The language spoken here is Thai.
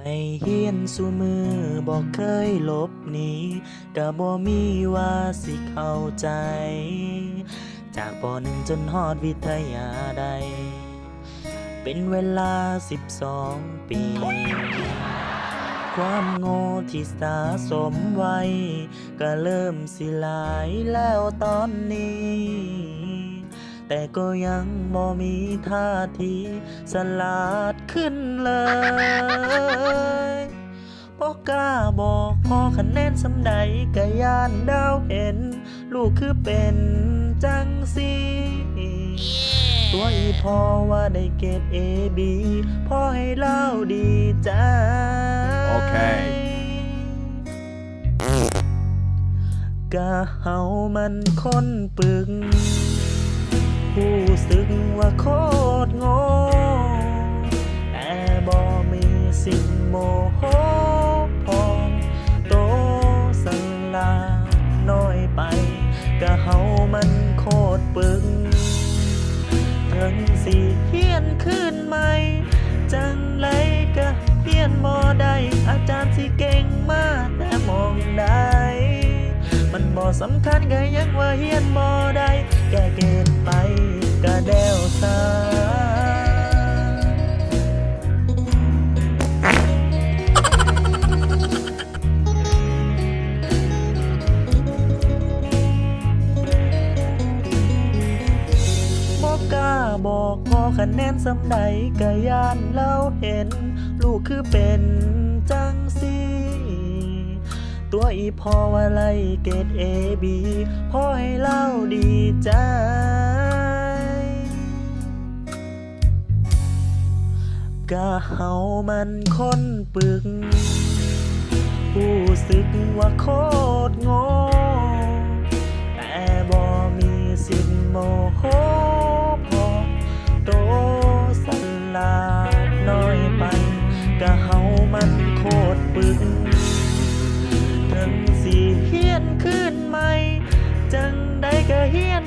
ให้เฮียนสู่มือบอกเคยลบหนีก็บ่มีว่าสิเข้าใจ จากป.1จนฮอดวิทยาใดเป็นเวลา12 ปี ความโง่ที่สะสมไว้ก็เริ่มสิหลายแล้วตอนนี้ แต่ก็ยังบ่มีท่าทีสลาดขึ้นเลยบ่กล้าบอกพอคะแนนสำใดก็ย่านดาวเห็น ลูกคือเป็นจังสิตัวอีพอว่าได้เกรด A B พอให้เล่าดีใจ โอเค กะเฮามันคนปึกผู้สึกว่าโคตรโง่แต่บ่มีสิ่งโมโหพอโตสลาน้อยไปกะเฮามันโคตรปึกถึงสิเฮียนขึ้นใหม่จังไรกะเฮียนบ่ได้อาจารย์สิเก่งมากแต่มองได้มันบ่สำคัญก็ยังว่าเฮียนบ่ได้แก้เกณฑ์ไปก็แดวซาบ่กล้าบอกพอคะแนนสำใดก็ย่านเล่าเห็น ลูกคือเป็นจังสิตัวอีพอว่าไล่เกรด A B พอให้เล่าดีใจกะเฮามันคนปึกผู้สึกว่าโคตรโง่แต่บ่มีสิทธิ์โมโหพอโตสลาดน้อยไปกะเฮามันโคตรปึกถึงสิเฮียนขึ้นใหม่จังใดก็เฮียน